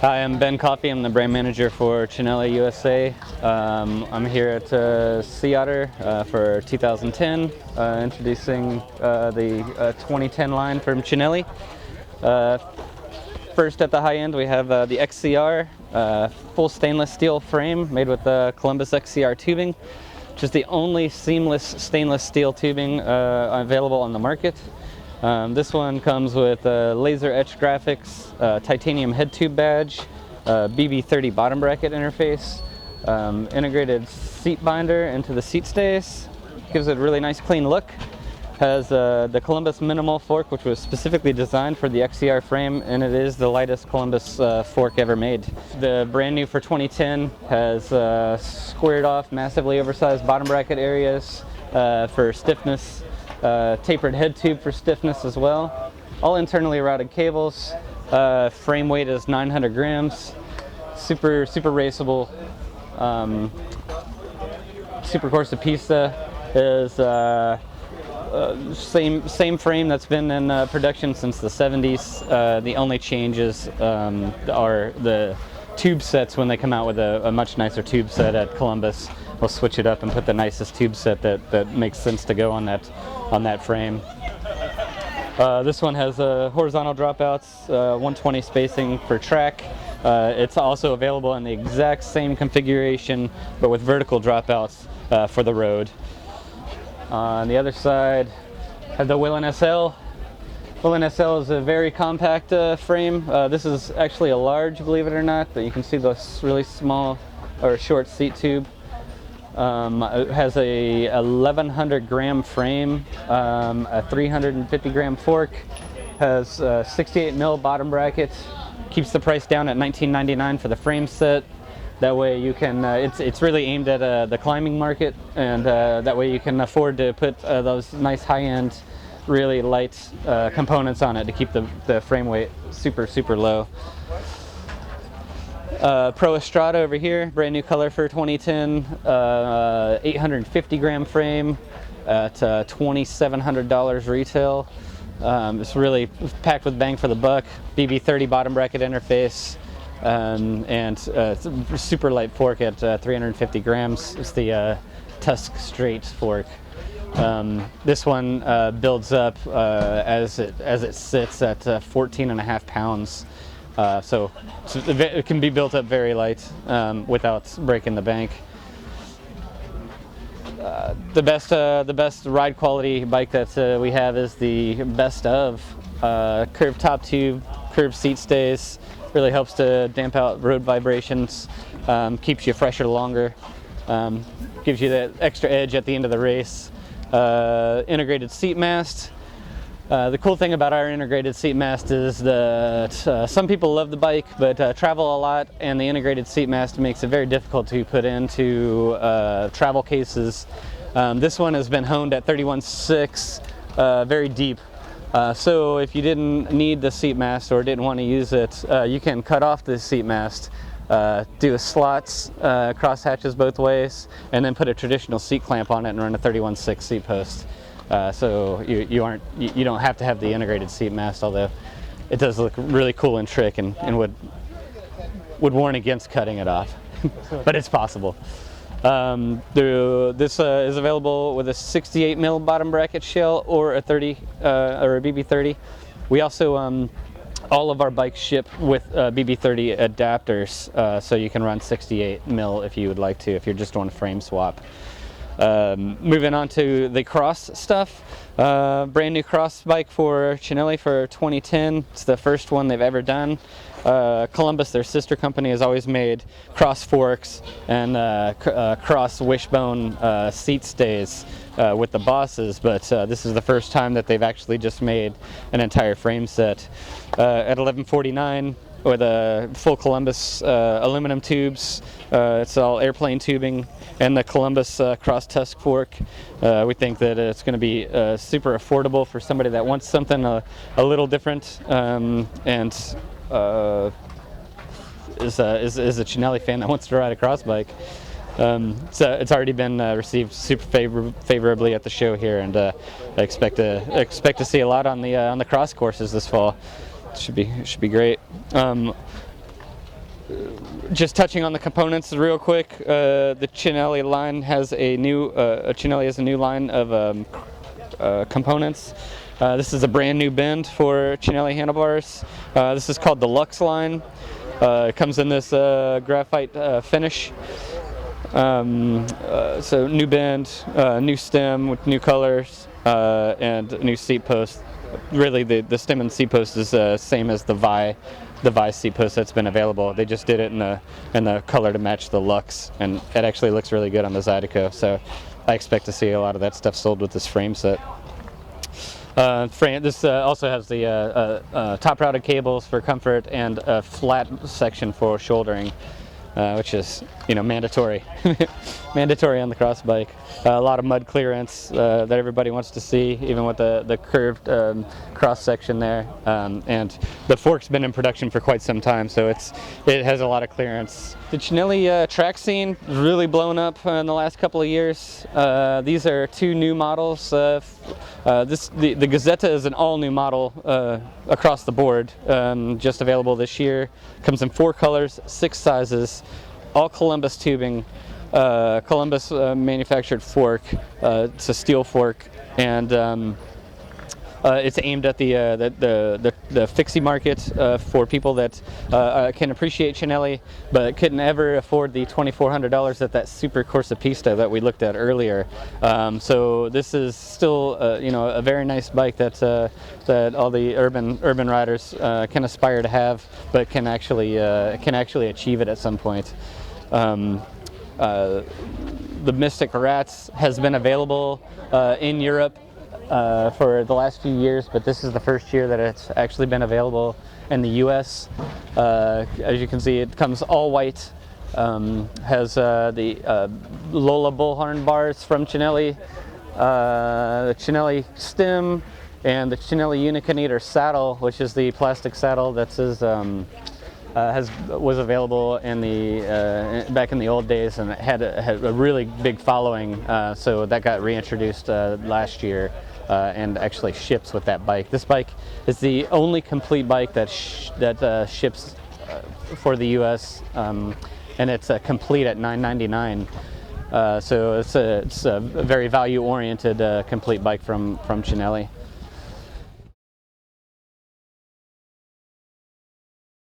Hi, I'm Ben Coffey. I'm the brand manager for Cinelli USA. I'm here at Otter for 2010, introducing the 2010 line from Cinelli. First at the high end we have the XCR, full stainless steel frame made with Columbus XCR tubing, which is the only seamless stainless steel tubing available on the market. This one comes with laser etched graphics, titanium head tube badge, BB30 bottom bracket interface, integrated seat binder into the seat stays. Gives it a really nice clean look. Has the Columbus minimal fork, which was specifically designed for the XCR frame, and it is the lightest Columbus fork ever made. The brand new for 2010 has squared off, massively oversized bottom bracket areas for stiffness. Tapered head tube for stiffness as well. All internally routed cables. Frame weight is 900 grams. Super raceable. Super Corsa Pista is same frame that's been in production since the 70s. The only changes are the tube sets. When they come out with a much nicer tube set at Columbus, we'll switch it up and put the nicest tube set that makes sense to go on that frame. This one has horizontal dropouts, 120 spacing for track. It's also available in the exact same configuration, but with vertical dropouts for the road. On the other side, have the Willyn SL. Willyn SL is a very compact frame. This is actually a large, believe it or not, but you can see this really small or short seat tube. It has a 1100 gram frame, a 350 gram fork, has 68 mil bottom bracket, keeps the price down at $19.99 for the frame set. That way you can, it's really aimed at the climbing market, and that way you can afford to put those nice high-end, really light components on it to keep the frame weight super low. Pro Estrada over here, brand new color for 2010, 850 gram frame at $2,700 retail. It's really packed with bang for the buck. BB30 bottom bracket interface, and super light fork at 350 grams. It's the Tusk Straight fork. This one builds up as it sits at 14.5 pounds. So it can be built up very light without breaking the bank. The best ride quality bike that we have is the best of curved top tube, curved seat stays. Really helps to damp out road vibrations, keeps you fresher longer, gives you that extra edge at the end of the race. Integrated seat mast. The cool thing about our integrated seat mast is that some people love the bike but travel a lot, and the integrated seat mast makes it very difficult to put into travel cases. This one has been honed at 31.6, very deep. So if you didn't need the seat mast or didn't want to use it, you can cut off the seat mast, do a slots, cross hatches both ways, and then put a traditional seat clamp on it and run a 31.6 seat post. So you don't have to have the integrated seat mast, although it does look really cool and trick, and would warn against cutting it off, but it's possible. This is available with a 68 mil bottom bracket shell or a 30 or a BB30. We also all of our bikes ship with BB30 adapters, so you can run 68 mil if you would like to, if you're just doing a frame swap. Moving on to the cross stuff, brand new cross bike for Cinelli for 2010. It's the first one they've ever done. Columbus, their sister company, has always made cross forks and cross wishbone seat stays with the bosses, but this is the first time that they've actually just made an entire frame set at $11.49 with a full Columbus aluminum tubes. It's all airplane tubing, and the Columbus cross tusk fork. We think that it's going to be super affordable for somebody that wants something a little different, and is a Cinelli fan that wants to ride a cross bike. So it's already been received super favorably at the show here, and I expect to see a lot on the cross courses this fall. Should be great. just touching on the components real quick, the Cinelli line has a new line of components. This is a brand new bend for Cinelli handlebars. This is called the Lux line. It comes in this graphite finish. So new bend, new stem with new colors, and a new seat post. Really, the stem and seat post is same as the Vi seat post that's been available. They just did it in the color to match the Lux, and it actually looks really good on the Zydeco. So I expect to see a lot of that stuff sold with this frame set. This also has the top-routed cables for comfort and a flat section for shouldering, which is, mandatory. Mandatory on the cross bike. A lot of mud clearance that everybody wants to see, even with the curved cross section there. And the fork's been in production for quite some time, so it has a lot of clearance. The Cinelli track scene has really blown up in the last couple of years. These are two new models. The Gazzetta is an all-new model across the board, just available this year. Comes in 4 colors, 6 sizes, all Columbus tubing, Columbus manufactured fork. It's a steel fork, and it's aimed at the fixie market for people that can appreciate Cinelli but couldn't ever afford the $2,400 at that Super Corsa Pista that we looked at earlier. So this is still a very nice bike that all the urban riders can aspire to have, but can actually achieve it at some point. The Mystic Rats has been available in Europe for the last few years, but this is the first year that it's actually been available in the US. As you can see, it comes all white, has the Lola bullhorn bars from Cinelli, the Cinelli stem, and the Cinelli Uniconator saddle, which is the plastic saddle that was available in back in the old days, and it had a really big following, so that got reintroduced last year. And actually ships with that bike. This bike is the only complete bike that ships for the U.S. And it's complete at $999. So it's a very value-oriented complete bike from Cinelli.